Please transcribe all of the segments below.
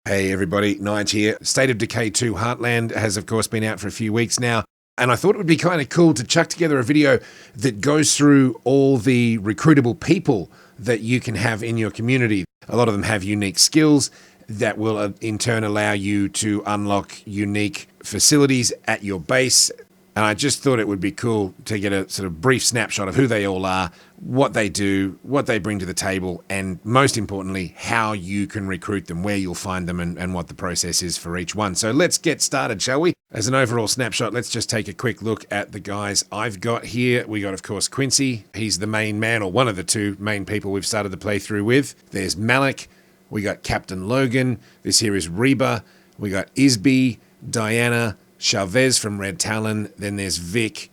Hey everybody, Nige here. State of Decay 2 Heartland has of course been out for a few weeks now, and I thought it would be kind of cool to chuck together a video that goes through all the recruitable people that you can have in your community. A lot of them have unique skills that will in turn allow you to unlock unique facilities at your base. And I just thought it would be cool to get a sort of brief snapshot of who they all are, what they do, what they bring to the table, and most importantly, how you can recruit them, where you'll find them, and what the process is for each one. So let's get started, shall we? As an overall snapshot, let's just take a quick look at the guys I've got here. We got, of course, Quincy. He's the main man, or one of the two main people we've started the playthrough with. There's Malik. We got Captain Logan. This here is Reba. We got Isby, Diana, Chavez from Red Talon, then there's Vic,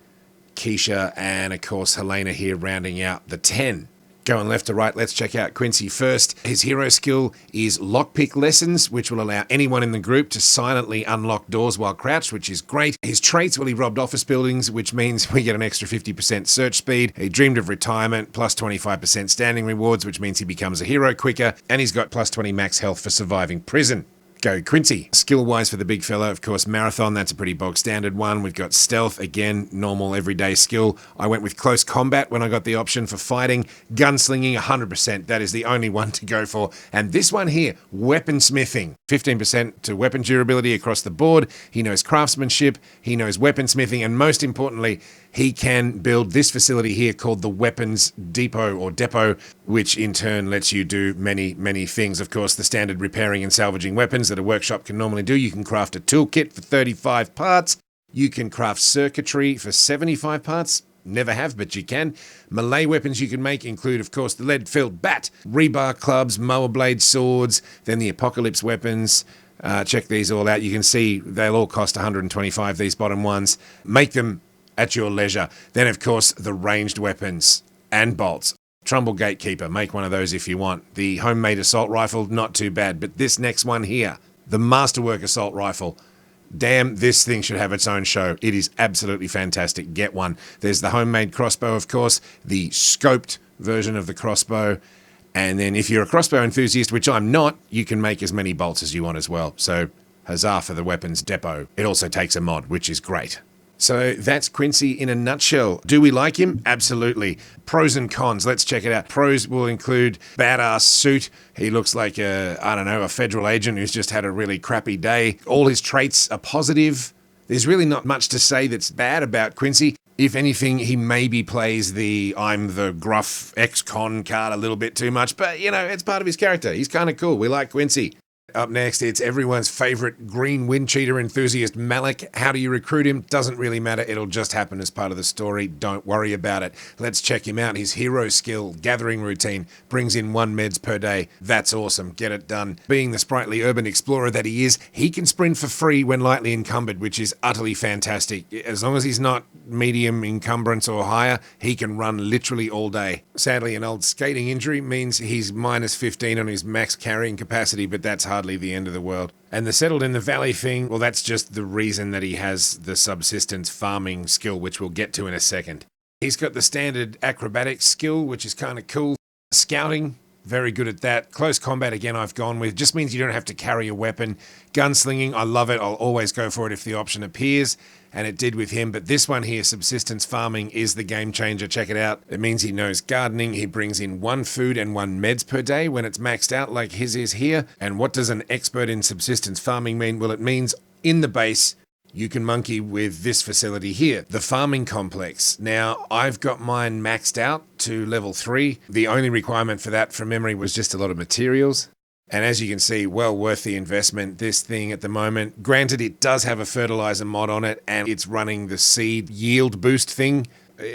Keisha, and of course Helena here rounding out the 10. Going left to right, let's check out Quincy first. His hero skill is Lockpick Lessons, which will allow anyone in the group to silently unlock doors while crouched, which is great. His traits, well, he robbed office buildings, which means we get an extra 50% search speed. He dreamed of retirement, plus 25% standing rewards, which means he becomes a hero quicker. And he's got plus 20 max health for surviving prison. Go Quincy. Skill-wise for the big fella, of course, Marathon, that's a pretty bog standard one. We've got Stealth, again, normal everyday skill. I went with Close Combat when I got the option for fighting. Gunslinging, 100%, that is the only one to go for. And this one here, Weaponsmithing. 15% to weapon durability across the board. He knows craftsmanship, he knows weaponsmithing, and most importantly, he can build this facility here called the Weapons Depot, or Depot, which in turn lets you do many things. Of course, the standard repairing and salvaging weapons that a workshop can normally do. You can craft a toolkit for 35 parts. You can craft circuitry for 75 parts. Never have, but you can. Melee weapons you can make include, of course, the lead-filled bat, rebar clubs, mower blade swords, then the apocalypse weapons. Check these all out. You can see they'll all cost 125, these bottom ones. Make them at your leisure. Then, of course, the ranged weapons and bolts. Trumbull Gatekeeper, make one of those if you want. The homemade assault rifle, not too bad. But this next one here, the Masterwork assault rifle, damn, this thing should have its own show. It is absolutely fantastic. Get one. There's the homemade crossbow, of course, the scoped version of the crossbow. And then if you're a crossbow enthusiast, which I'm not, you can make as many bolts as you want as well. So huzzah for the Weapons Depot. It also takes a mod, which is great. So that's Quincy in a nutshell. Do we like him? Absolutely. Pros and cons. Let's check it out. Pros will include badass suit. He looks like a federal agent who's just had a really crappy day. All his traits are positive. There's really not much to say that's bad about Quincy. If anything, he maybe plays the I'm the gruff ex-con card a little bit too much, but it's part of his character. He's kind of cool. We like Quincy. Up next, it's everyone's favorite green wind cheater enthusiast, Malik. How do you recruit him? Doesn't really matter. It'll just happen as part of the story. Don't worry about it. Let's check him out. His hero skill, gathering routine, brings in 1 meds per day. That's awesome. Get it done. Being the sprightly urban explorer that he is, he can sprint for free when lightly encumbered, which is utterly fantastic. As long as he's not medium encumbrance or higher, he can run literally all day. Sadly, an old skating injury means he's minus 15 on his max carrying capacity, but that's hardly the end of the world. And the settled in the valley thing, well, that's just the reason that he has the subsistence farming skill, which we'll get to in a second. He's got the standard acrobatics skill, which is kind of cool. Scouting, very good at that. Close combat, again, I've gone with. Just means you don't have to carry a weapon. Gunslinging, I love it. I'll always go for it if the option appears. And it did with him. But this one here, subsistence farming, is the game changer. Check it out. It means he knows gardening. He brings in 1 food and 1 meds per day when it's maxed out like his is here. And what does an expert in subsistence farming mean? Well, it means in the base, you can monkey with this facility here, the farming complex. Now, I've got mine maxed out to level 3. The only requirement for that from memory was just a lot of materials. And as you can see, well worth the investment, this thing at the moment. Granted, it does have a fertilizer mod on it, and it's running the seed yield boost thing.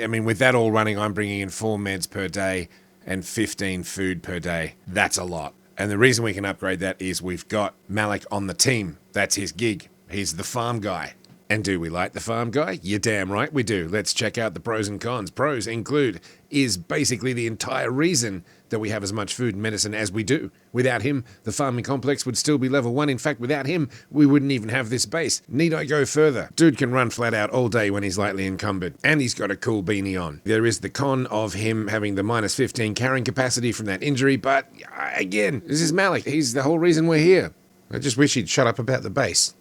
I mean, with that all running, I'm bringing in 4 meds per day and 15 food per day. That's a lot. And the reason we can upgrade that is we've got Malik on the team. That's his gig. He's the farm guy. And do we like the farm guy? You're damn right we do. Let's check out the pros and cons. Pros include, is basically the entire reason that we have as much food and medicine as we do. Without him, the farming complex would still be level 1. In fact, without him, we wouldn't even have this base. Need I go further? Dude can run flat out all day when he's lightly encumbered. And he's got a cool beanie on. There is the con of him having the minus 15 carrying capacity from that injury, but again, this is Malik. He's the whole reason we're here. I just wish he'd shut up about the base.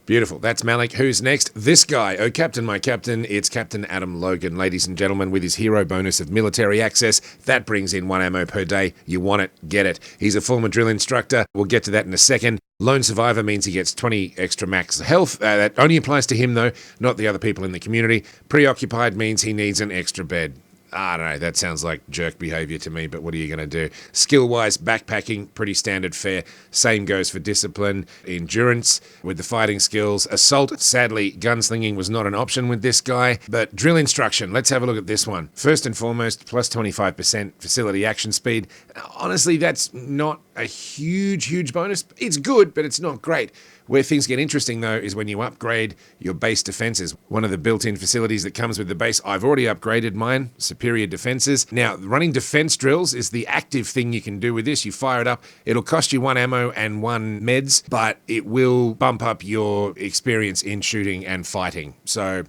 Beautiful. That's Malik. Who's next? This guy. Oh, Captain, my Captain. It's Captain Adam Logan, ladies and gentlemen, with his hero bonus of military access. That brings in 1 ammo per day. You want it, get it. He's a former drill instructor. We'll get to that in a second. Lone survivor means he gets 20 extra max health. That only applies to him, though, not the other people in the community. Preoccupied means he needs an extra bed. I don't know, that sounds like jerk behavior to me, but what are you going to do? Skill-wise, backpacking, pretty standard fare. Same goes for discipline. Endurance with the fighting skills. Assault, sadly, gunslinging was not an option with this guy. But drill instruction, let's have a look at this one. First and foremost, plus 25% facility action speed. Honestly, that's not a huge bonus. It's good, but it's not great. Where things get interesting, though, is when you upgrade your base defenses. One of the built-in facilities that comes with the base, I've already upgraded mine, superior defenses. Now, running defense drills is the active thing you can do with this. You fire it up, it'll cost you 1 ammo and 1 meds, but it will bump up your experience in shooting and fighting. So,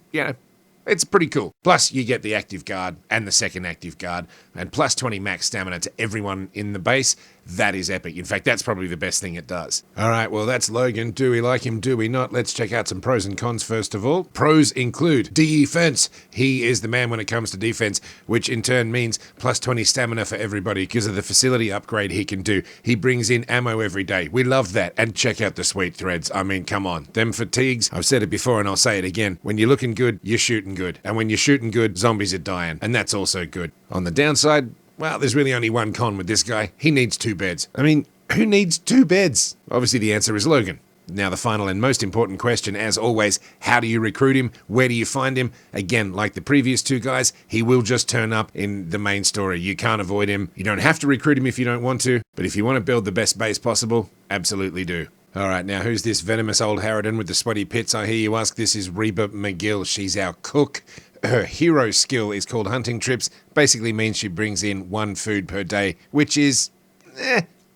it's pretty cool. Plus, you get the active guard and the second active guard, and plus 20 max stamina to everyone in the base. That is epic. In fact, that's probably the best thing it does. All right, well, that's Logan. Do we like him? Do we not? Let's check out some pros and cons first of all. Pros include defense. He is the man when it comes to defense, which in turn means plus 20 stamina for everybody because of the facility upgrade he can do. He brings in ammo every day. We love that. And check out the sweet threads. I mean, come on. Them fatigues, I've said it before and I'll say it again. When you're looking good, you're shooting good. And when you're shooting good, zombies are dying. And that's also good. On the downside, well, there's really only one con with this guy. He needs 2 beds. I mean, who needs 2 beds? Obviously, the answer is Logan. Now, the final and most important question, as always, how do you recruit him? Where do you find him? Again, like the previous 2 guys, he will just turn up in the main story. You can't avoid him. You don't have to recruit him if you don't want to, but if you want to build the best base possible, absolutely do. All right, now who's this venomous old harridan with the sweaty pits? I hear you ask. This is Reba McGill. She's our cook. Her hero skill is called hunting trips. Basically means she brings in 1 food per day, which is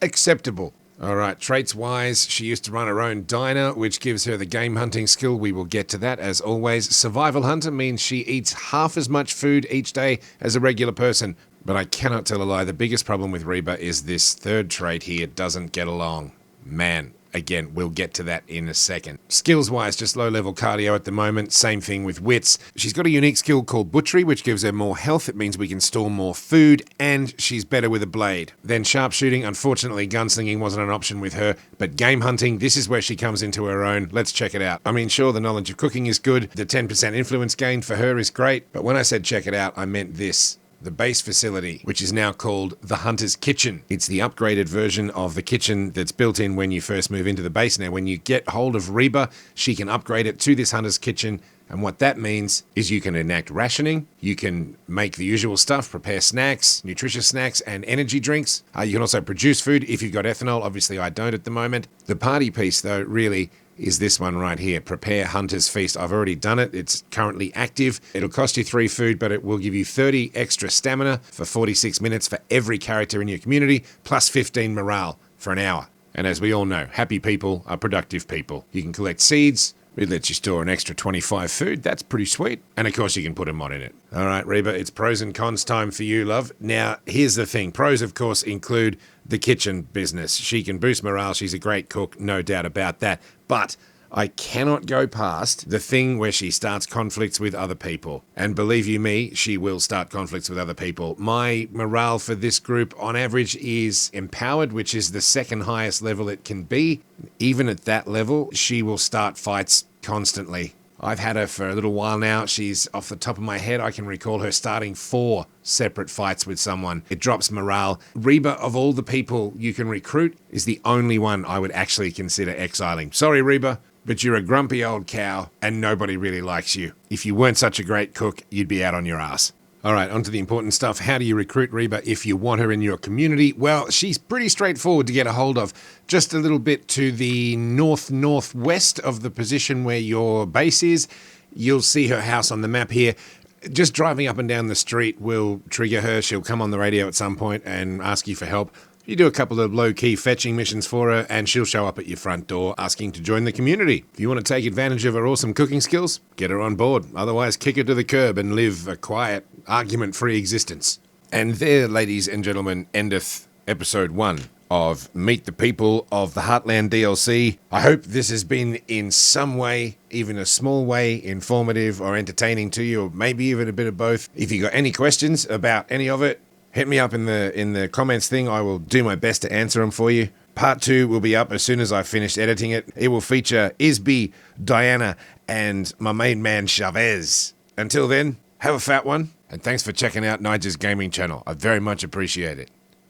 acceptable. All right, traits-wise, she used to run her own diner, which gives her the game hunting skill. We will get to that, as always. Survival hunter means she eats half as much food each day as a regular person. But I cannot tell a lie. The biggest problem with Reba is this third trait here doesn't get along. Man. Again, we'll get to that in a second. Skills-wise, just low-level cardio at the moment. Same thing with wits. She's got a unique skill called butchery, which gives her more health. It means we can store more food, and she's better with a blade. Then sharpshooting. Unfortunately, gunslinging wasn't an option with her, but game hunting, this is where she comes into her own. Let's check it out. I mean, sure, the knowledge of cooking is good. The 10% influence gain for her is great, but when I said check it out, I meant this. The base facility, which is now called the Hunter's Kitchen. It's the upgraded version of the kitchen that's built in when you first move into the base. Now, when you get hold of Reba, she can upgrade it to this Hunter's Kitchen. And what that means is you can enact rationing, you can make the usual stuff, prepare snacks, nutritious snacks, and energy drinks. You can also produce food if you've got ethanol. Obviously, I don't at the moment. The party piece, though, really is this one right here. Prepare Hunter's Feast. I've already done it. It's currently active. It'll cost you 3 food, but it will give you 30 extra stamina for 46 minutes for every character in your community, plus 15 morale for an hour. And as we all know, happy people are productive people. You can collect seeds. It lets you store an extra 25 food. That's pretty sweet. And of course, you can put a mod in it. All right, Reba, it's pros and cons time for you, love. Now, here's the thing. Pros, of course, include the kitchen business. She can boost morale. She's a great cook, no doubt about that. But I cannot go past the thing where she starts conflicts with other people. And believe you me, she will start conflicts with other people. My morale for this group on average is empowered, which is the second highest level it can be. Even at that level, she will start fights constantly. I've had her for a little while now. She's, off the top of my head, I can recall her starting 4 separate fights with someone. It drops morale. Reba, of all the people you can recruit, is the only one I would actually consider exiling. Sorry, Reba, but you're a grumpy old cow and nobody really likes you. If you weren't such a great cook, you'd be out on your ass. All right, on to the important stuff. How do you recruit Reba if you want her in your community? Well, she's pretty straightforward to get a hold of. Just a little bit to the northwest of the position where your base is. You'll see her house on the map here. Just driving up and down the street will trigger her. She'll come on the radio at some point and ask you for help. You do a couple of low-key fetching missions for her, and she'll show up at your front door asking to join the community. If you want to take advantage of her awesome cooking skills, get her on board. Otherwise, kick her to the curb and live a quiet, argument-free existence. And there, ladies and gentlemen, endeth episode 1 of Meet the People of the Heartland DLC. I hope this has been in some way, even a small way, informative or entertaining to you, or maybe even a bit of both. If you got any questions about any of it, hit me up in the comments thing. I will do my best to answer them for you. Part 2 will be up as soon as I've finished editing it. It will feature Isby, Diana, and my main man Chavez. Until then, have a fat one, and thanks for checking out Nigel's gaming channel. I very much appreciate it.